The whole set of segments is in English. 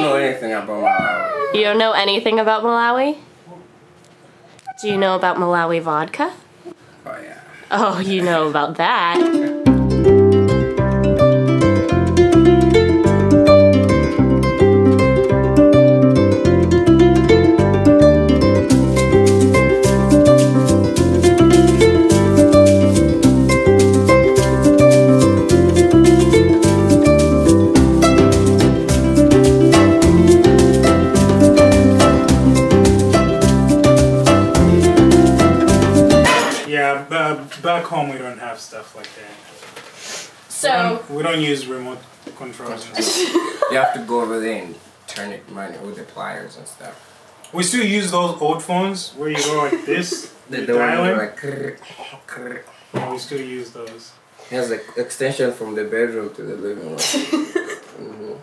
don't know anything about Malawi. You don't know anything about Malawi? Do you know about Malawi vodka? Oh yeah. Oh, you know about that. Back home we don't have stuff like that. So we don't use remote controls. You have to go over there and turn it manually with the pliers and stuff. We still use those old phones where you go like this. The dialing. like Yeah, we still use those. It has an extension from the bedroom to the living room. Mm-hmm.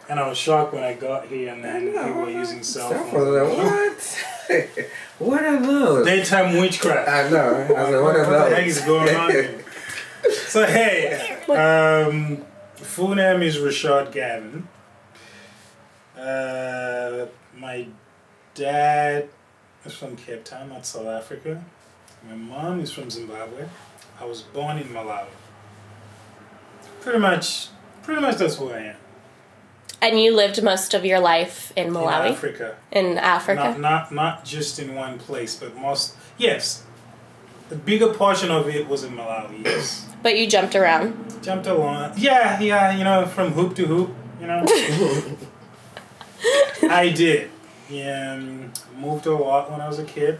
And I was shocked when I got here and then people were using cell phones. What? What are those? Daytime witchcraft. I know. I was like, what are those? What the heck is going on here? So hey, full name is Rashad Gavin. My dad is from Cape Town, not South Africa. My mom is from Zimbabwe. I was born in Malawi. Pretty much that's who I am. And you lived most of your life in Malawi? In Africa. In Africa? Not just in one place, but yes. The bigger portion of it was in Malawi, yes. But you jumped around? Jumped along. Yeah, you know, from hoop to hoop, you know. I did. Yeah, moved a lot when I was a kid.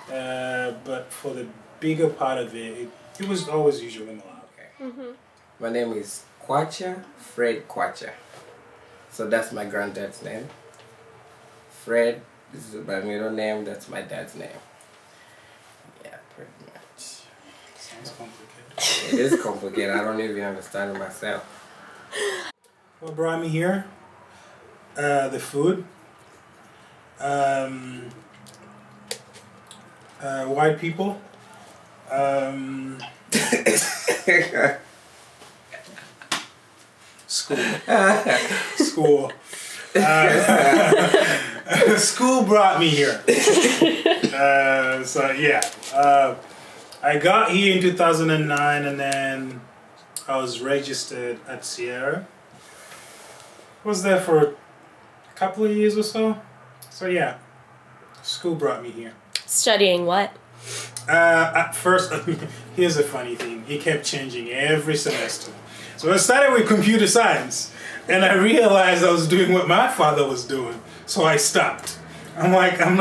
But for the bigger part of it was always usually Malawi. Mm-hmm. My name is Kwacha Fred Kwacha. So that's my granddad's name. Fred is my middle name, that's my dad's name. Yeah, pretty much. Sounds complicated. It is complicated, I don't even understand it myself. What brought me here? The food. White people. School. School brought me here. So yeah, I got here in 2009, and then I was registered at Sierra. Was there for a couple of years or so. So yeah, school brought me here. Studying what? At first, here's a funny thing. It kept changing every semester. So I started with computer science, and I realized I was doing what my father was doing. So I stopped. I'm like, I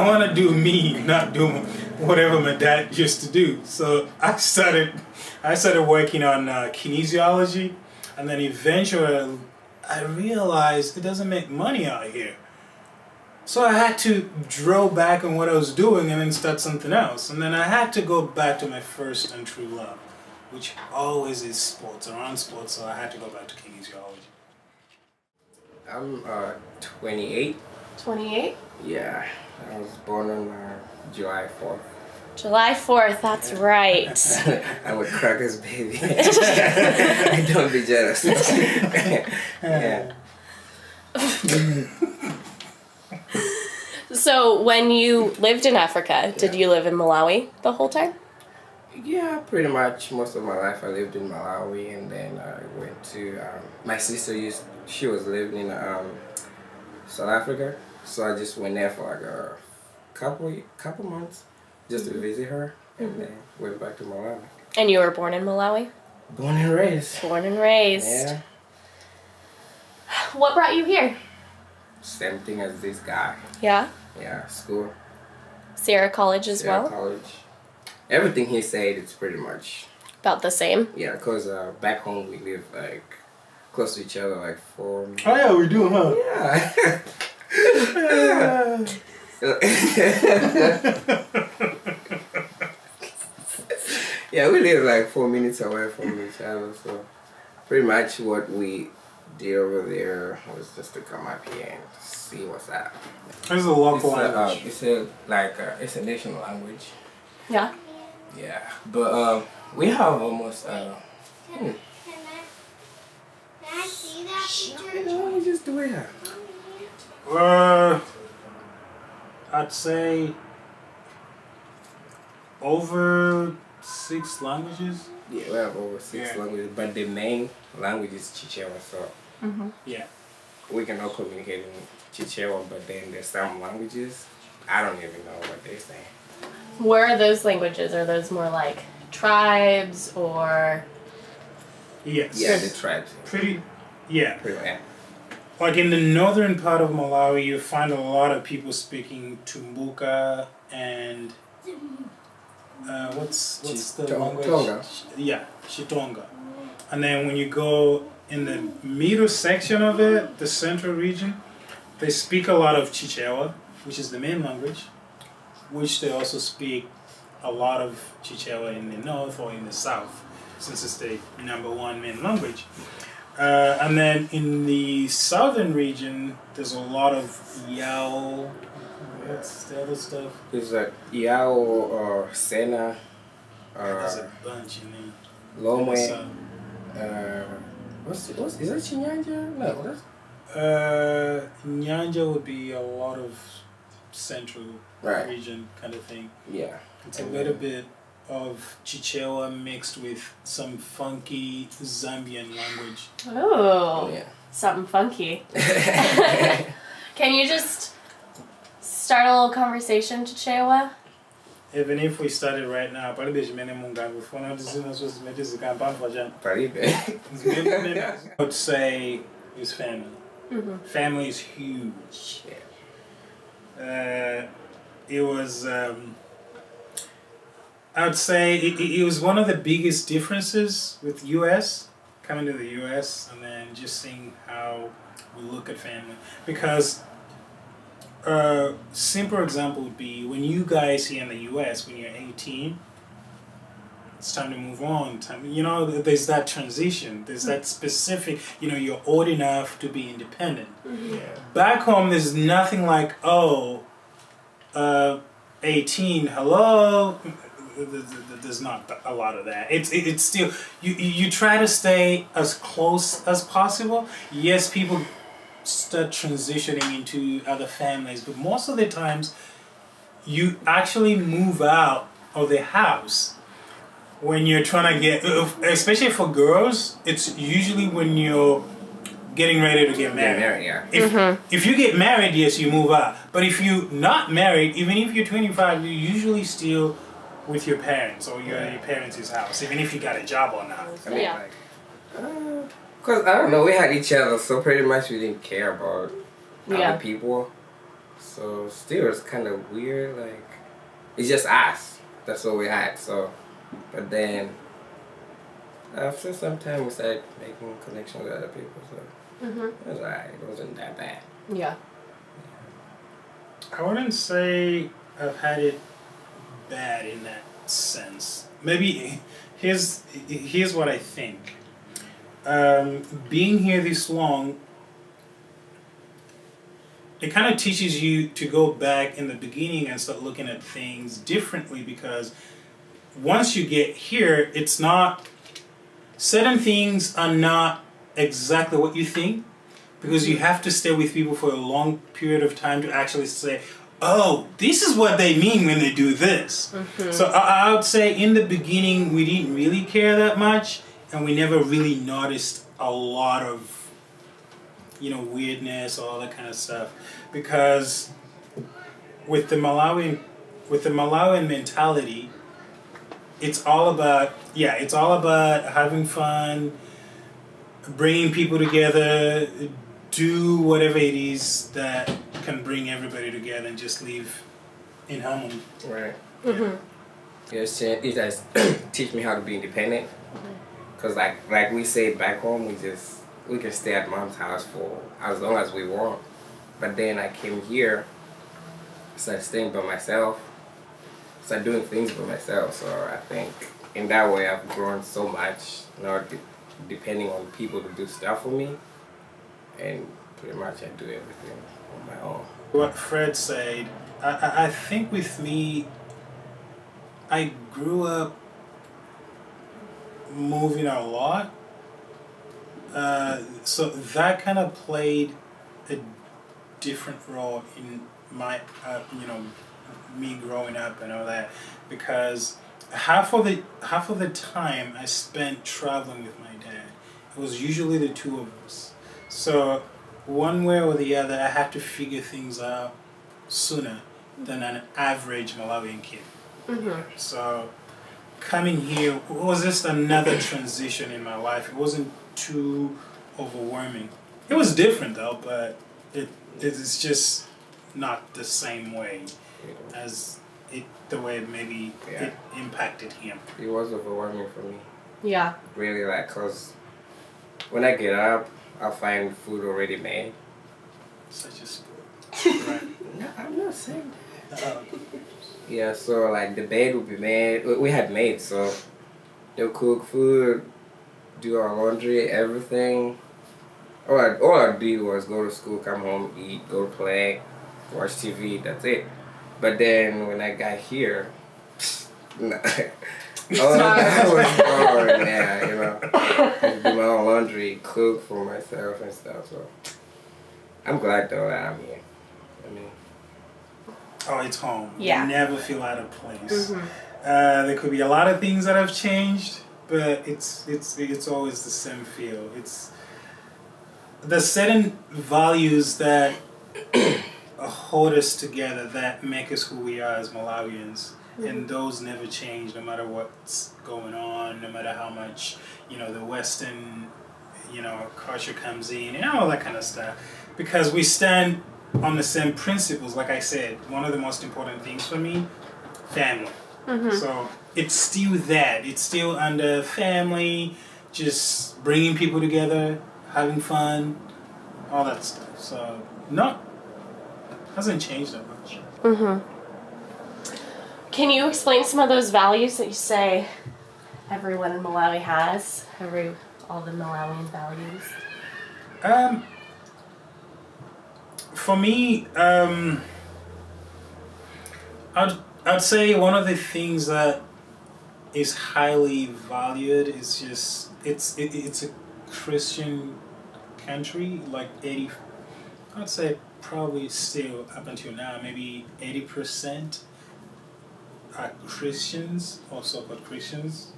want to do me, not do whatever my dad used to do. So I started working on kinesiology, and then eventually I realized it doesn't make money out here. So I had to draw back on what I was doing and then start something else. And then I had to go back to my first and true love, which always is sports, around sports, so I had to go back to kinesiology. I'm 28. 28? Yeah, I was born on July 4th. July 4th, that's right. I'm a crackers baby. Don't be jealous. Yeah. So when you lived in Africa, did you live in Malawi the whole time? Yeah, pretty much most of my life I lived in Malawi, and then I went to my sister she was living in South Africa, so I just went there for like a couple months just to visit her, and then went back to Malawi. And you were born in Malawi? Born and raised. Born and raised. Yeah. What brought you here? Same thing as this guy. Yeah? Yeah, school. Sierra College as Sierra well? College. Everything he said, it's pretty much About the same? yeah, because back home we live like close to each other, like 4 minutes. Oh yeah, we do, huh? Yeah. Yeah, we live like 4 minutes away from each other, so pretty much what we did over there was just to come up here and see what's up. This is a local language. It's a national language. Yeah? Yeah, but we have almost see that picture? Let me just do it. I'd say over 6 languages. Yeah, we have over 6 Yeah. languages, but the main language is Chichewa, so Yeah. we can all communicate in Chichewa, but then there's some languages, I don't even know what they're saying. Where are those languages? Are those more like tribes or? Yes. Yeah, the tribes. Pretty. Yeah. Pretty much. Like in the northern part of Malawi, you find a lot of people speaking Tumbuka and what's the language? Tonga. Yeah, Chitonga. And then when you go in the middle section of it, the central region, they speak a lot of Chichewa, which is the main language, which they also speak a lot of Chichewa in the north or in the south, since it's the #1 main language. And then in the southern region, there's a lot of Yao. What's the other stuff? There's like Yao or Sena There's or a bunch in there. Lomwe. So, What's is that Chinyanja? No, that's Nyanja would be a lot of central right. region kind of thing. Yeah. It's a little bit of Chichewa mixed with some funky Zambian language. Oh, Yeah. something funky. Can you just start a little conversation, Chichewa? Even if we started right now, I would say is family. Family is huge. It was, I would say it was one of the biggest differences with US, coming to the US and then just seeing how we look at family. Because simple example would be when you guys here in the US, when you're 18, it's time to move on. There's that transition. There's that specific, you're old enough to be independent. Yeah. Back home, there's nothing like, 18, hello. There's not a lot of that. It's still, you try to stay as close as possible. Yes, people start transitioning into other families, but most of the times you actually move out of the house when you're trying to get, especially for girls, it's usually when you're getting ready to get married. Yeah. If you get married, yes, you move out. But if you're not married, even if you're 25, you're usually still with your parents or your parents' house, even if you got a job or not. I mean, Yeah. because I don't know, we had each other, so pretty much we didn't care about other people. So still, it's kind of weird. Like, it's just us. That's what we had. So, but then after some time, we started making connections with other people. So it was alright. It wasn't that bad. Yeah. I wouldn't say I've had it bad in that sense. Maybe here's what I think. Being here this long, it kind of teaches you to go back in the beginning and start looking at things differently, because once you get here, it's not, certain things are not exactly what you think, because you have to stay with people for a long period of time to actually say, oh, this is what they mean when they do this. So I would say in the beginning, we didn't really care that much, and we never really noticed a lot of, weirdness, all that kind of stuff. Because with the Malawian mentality, it's all about having fun, bringing people together, do whatever it is that can bring everybody together and just live in harmony. Right. Yes, it has teach me how to be independent. Cause like we say back home, we can stay at mom's house for as long as we want. But then I came here, started staying by myself, started doing things by myself. So I think in that way I've grown so much, not depending on people to do stuff for me, and pretty much I do everything on my own. What Fred said, I think with me, I grew up moving a lot. So that kind of played a different role in my, me growing up and all that, because half of the time I spent traveling with my dad. It was usually the two of us. So one way or the other, I had to figure things out sooner than an average Malawian kid. Mm-hmm. So coming here was just another transition in my life. It wasn't too overwhelming. It was different though, but it's just not the same way as the way maybe it impacted him. It was overwhelming for me. Yeah. Really, like, cause when I get up, I'll find food already made. Such a sport. Right. No, I'm not saying that. Yeah, so like the bed would be made. We had maids, so they'll cook food, do our laundry, everything. All I did was go to school, come home, eat, go play, watch TV. That's it. But then when I got here, I was bored. Yeah, do my own laundry, cook for myself and stuff. So I'm glad though that I'm here. I mean. Oh, it's home. Yeah. You never feel out of place. Mm-hmm. There could be a lot of things that have changed, but it's always the same feel. It's the certain values that hold us together, that make us who we are as Malawians, and those never change no matter what's going on, no matter how much the Western culture comes in and all that kind of stuff, because we stand on the same principles. Like I said, one of the most important things for me, family. Mm-hmm. So it's still that. It's still under family, just bringing people together, having fun, all that stuff. So hasn't changed that much. Mm-hmm. Can you explain some of those values that you say everyone in Malawi has? All the Malawian values? For me, I'd say one of the things that is highly valued is just it's a Christian country. Like I'd say probably still up until now, maybe 80% are Christians or so-called Christians.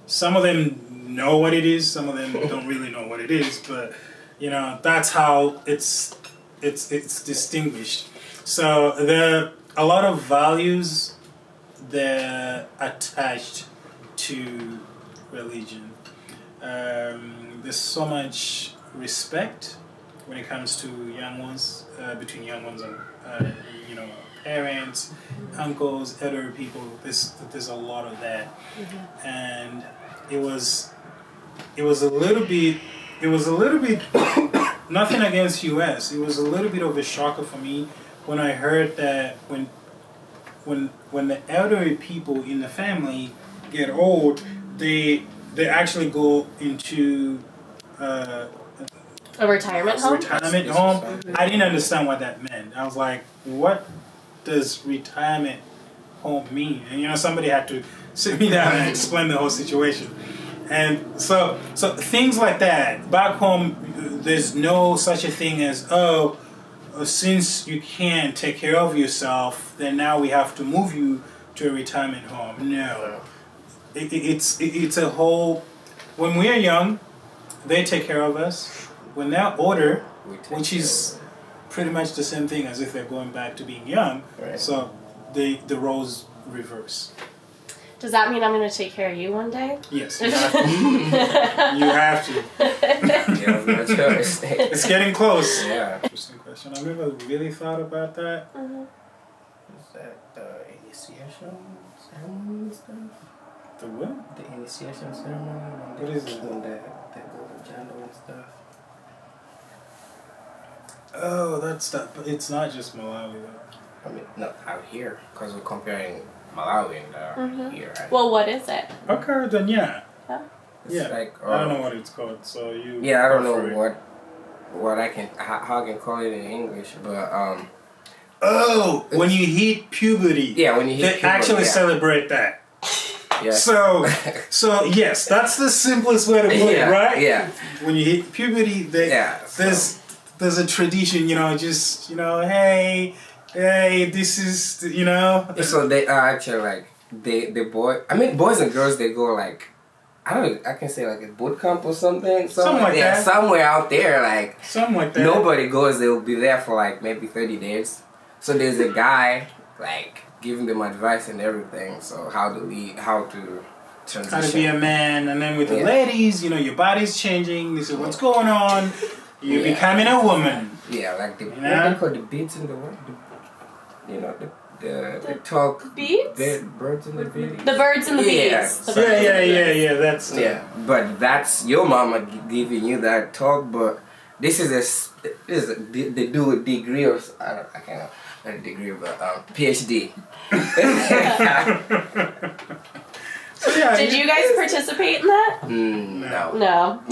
Some of them know what it is. Some of them don't really know what it is. But that's how it's distinguished. So there are a lot of values that are attached to religion. There's so much respect when it comes to young ones, between young ones and parents, uncles, elder people. There's a lot of that, and it was a little bit. Nothing against US. It was a little bit of a shocker for me when I heard that when the elderly people in the family get old, they actually go into a retirement home. I didn't understand what that meant. I was like, what does retirement home mean? And somebody had to sit me down and explain the whole situation. And so things like that. Back home, there's no such a thing as, since you can't take care of yourself, then now we have to move you to a retirement home. No. It's a whole... When we are young, they take care of us. When they're older, which is pretty much the same thing as if they're going back to being young, right. So the roles reverse. Does that mean I'm going to take care of you one day? Yes, you have to. You have to. It's getting close. Yeah. Interesting question. I've never really thought about that. Mm-hmm. Is that the initiation ceremony and stuff? The what? The initiation ceremony. What is it? When they go to Jando and stuff. Oh, that's that. But it's not just Malawi though. I mean, not out here, because we're comparing Malawi and here. Right? Well, what is it? Okay, then yeah. Huh? It's like I don't know what it's called, so you. Yeah, I don't know what I can how I can call it in English, but when you hit puberty. Yeah, when you hit they puberty, actually celebrate that. Yeah. So yes, that's the simplest way to put it, right? Yeah. When you hit puberty, there's a tradition, hey, this is, So they are actually like boys and girls, they go like, I can say like a boot camp or something. Something like that. Somewhere out there, like something like that. nobody goes. They'll be there for like maybe 30 days. So there's a guy like giving them advice and everything. So how to transition. How to be a man, and then with the ladies, your body's changing. This is what's going on. You're becoming a woman. Yeah, like what they call the beats in the world. The talk beats? The birds and the bees. The birds and the bees. Yeah. That's But that's your mama giving you that talk. But they do a degree of I can't not a degree but PhD. Did you guys participate in that? No. No.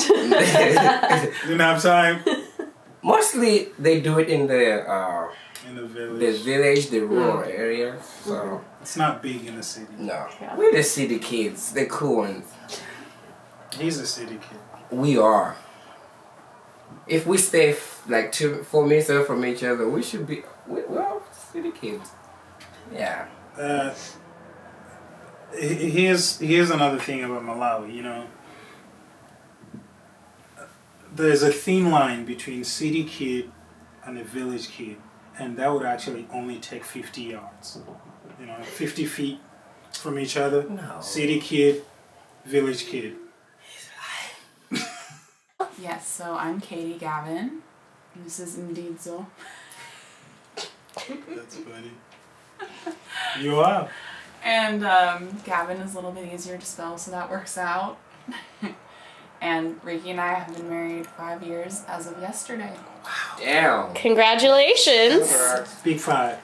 Didn't have time. Mostly they do it in the village, the rural area. So it's not big in the city. No, we're the city kids, the cool ones. He's a city kid. We are. If we stay like 4 minutes away from each other, we should be. We're all city kids. Yeah. Here's another thing about Malawi. There's a thin line between city kid and a village kid, and that would actually only take 50 yards. 50 feet from each other. No. City kid, village kid. Yes, so I'm Katie Gavin. This is indeed so. That's funny. You are. And Gavin is a little bit easier to spell, so that works out. And Ricky and I have been married 5 years as of yesterday. Wow. Damn. Congratulations. Big 5.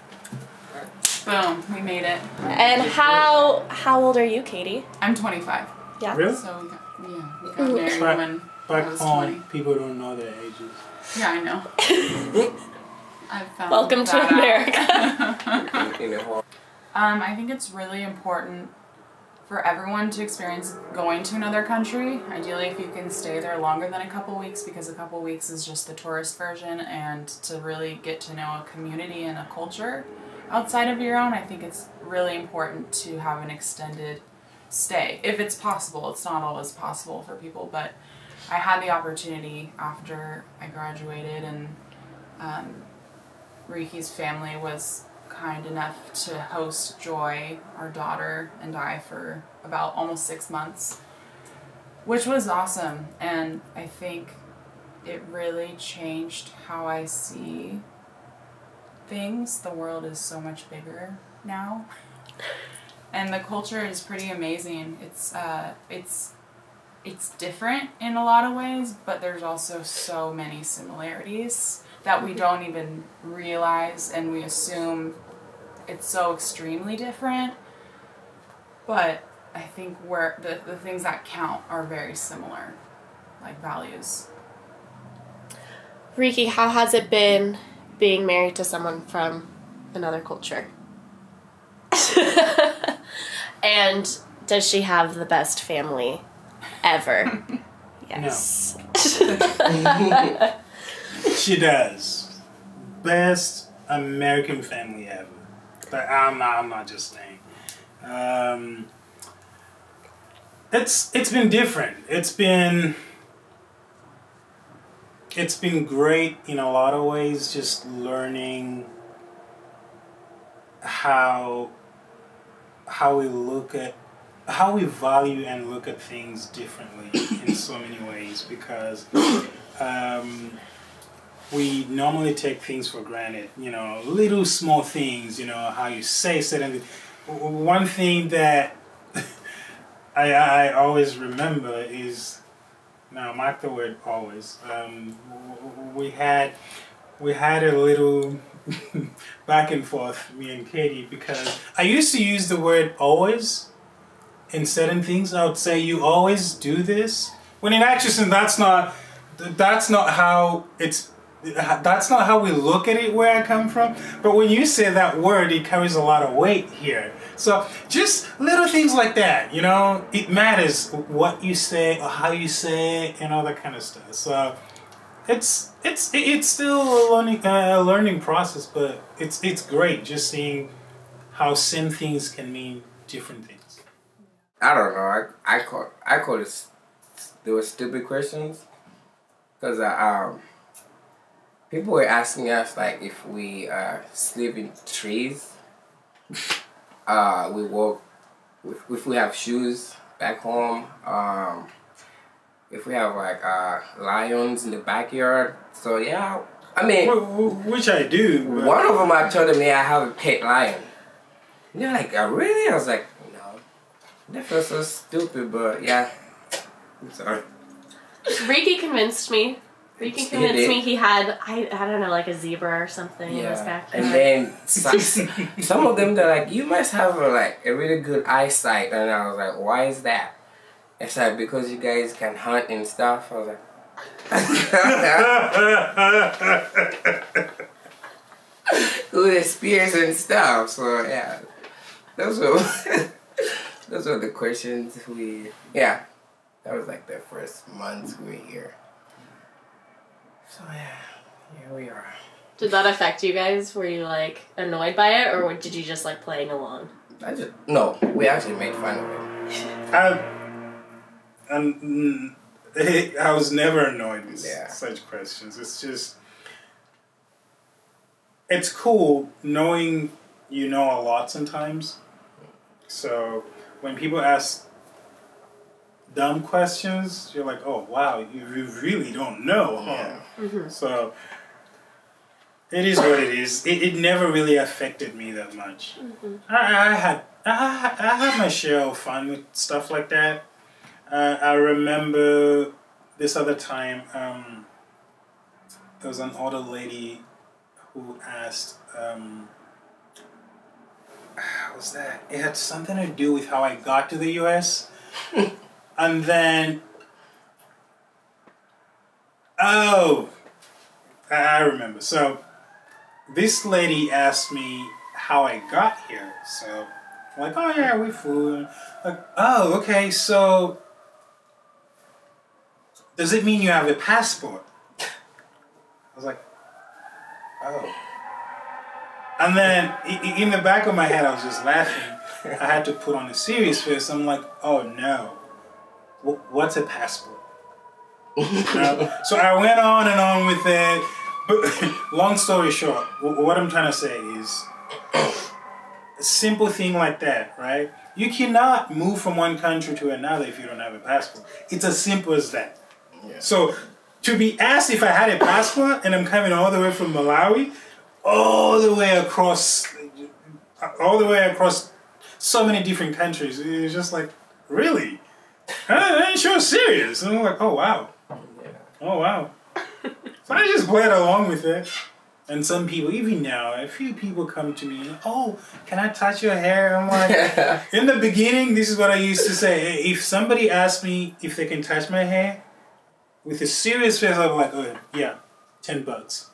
Boom, we made it. And how old are you, Katie? I'm 25. Yeah. Really? So we got married when I Back was home, 20. people don't know their ages. Yeah, I know. I've found Welcome to that America. I think it's really important for everyone to experience going to another country. Ideally, if you can stay there longer than a couple weeks, because a couple weeks is just the tourist version, and to really get to know a community and a culture outside of your own, I think it's really important to have an extended stay. If it's possible. It's not always possible for people, but I had the opportunity after I graduated, and Riki's family was kind enough to host Joy, our daughter, and I for about almost 6 months, which was awesome. And I think it really changed how I see things. The world is so much bigger now, and the culture is pretty amazing. It's different in a lot of ways, but there's also so many similarities that we don't even realize, and we assume it's so extremely different. But I think where the things that count are very similar, like values. Riki, how has it been being married to someone from another culture? And does she have the best family ever? Yes. No. She does. Best American family ever. But I'm not just saying. It's been different. It's been great in a lot of ways, just learning how we value and look at things differently in so many ways, because we normally take things for granted, little small things, how you say certain things. One thing that I always remember is, now mark the word always, we had a little back and forth, me and Katie, because I used to use the word always in certain things. I would say, you always do this, when in actually that's not how it's That's not how we look at it where I come from. But when you say that word, it carries a lot of weight here. So just little things like that, you know, it matters what you say or how you say it and all that kind of stuff. So it's still a learning process, but it's great just seeing how same things can mean different things. I don't know. I call it. They were stupid questions because people were asking us like if we sleep in trees, we walk, if we have shoes back home, if we have like lions in the backyard. So yeah, I mean, Which I do. But one of them I told me I have a pet lion. And they're like, oh, really? I was like, no. That feels so stupid, but yeah. I'm sorry. Ricky convinced me. Ricky convinced me he had, I don't know, like a zebra or something in his backyard. And then some of them, they're like, you must have a really good eyesight. And I was like, why is that? It's like, because you guys can hunt and stuff. I was like, with the spears and stuff. So yeah, those were the questions that was like the first months we were here. So yeah, here we are. Did that affect you guys? Were you like annoyed by it, or did you just like playing along? No, we actually made fun of it. I was never annoyed with Yeah. such questions. It's just, it's cool knowing you know a lot sometimes. So when people ask dumb questions, you're like, oh wow, you really don't know, huh? Yeah. Mm-hmm. So it is what it is. It never really affected me that much. Mm-hmm. I had my share of fun with stuff like that. I remember this other time, there was an older lady who asked, what was that? It had something to do with how I got to the US. And then, I remember. So this lady asked me how I got here. So I'm like, oh yeah, we flew. Like, oh, okay, so does it mean you have a passport? I was like, oh. And then in the back of my head, I was just laughing. I had to put on a serious face. I'm like, oh no, what's a passport? So I went on and on with it. But long story short, what I'm trying to say is, a simple thing like that, right? You cannot move from one country to another if you don't have a passport. It's as simple as that. Yeah. So to be asked if I had a passport and I'm coming all the way from Malawi, all the way across so many different countries, it's just like, really? I ain't sure serious. And I'm like, oh wow. Yeah. Oh wow. So I just played along with it. And some people, even now, a few people come to me, oh, can I touch your hair? I'm like, in the beginning, this is what I used to say. If somebody asked me if they can touch my hair, with a serious face, I'm like, oh yeah, $10.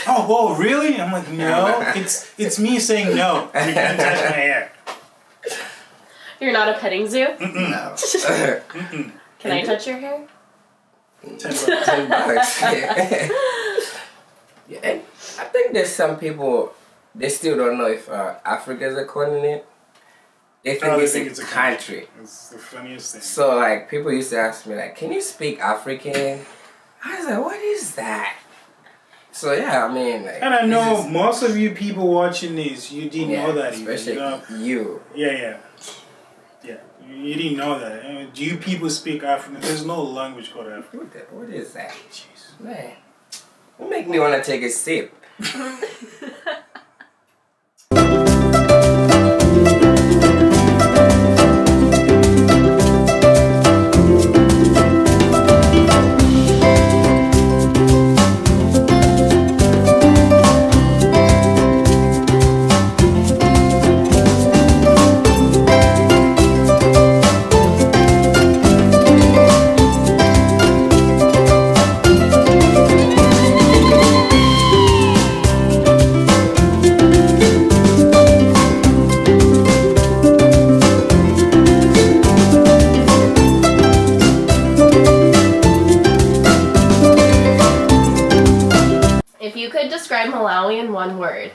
Oh, whoa, really? I'm like, no, it's me saying no. You can't touch my hair. You're not a petting zoo? No. Can I touch your hair? $10. $10. Yeah, and I think there's some people, they still don't know if Africa is a continent. They think it's a country. It's the funniest thing. So like people used to ask me like, can you speak African? I was like, what is that? So yeah, I mean like, and I know most of you people watching this, you didn't know that especially even. you. Yeah. You didn't know that. Do you people speak African? There's no language called African. What is that? Jeez. Man, it make me want to take a sip. could describe Malawi in one word,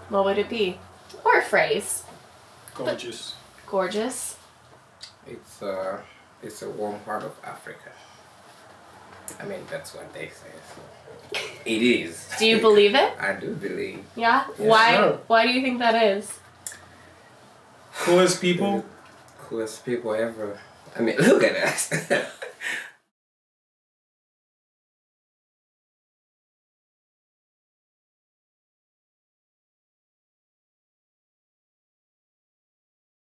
what would it be? Or a phrase? Gorgeous. Gorgeous. It's a warm part of Africa. I mean, that's what they say. So. It is. Do you believe it? I do believe. Yeah? Yes, Why? sir. Why do you think that is? Coolest people. Coolest people ever. I mean, look at us.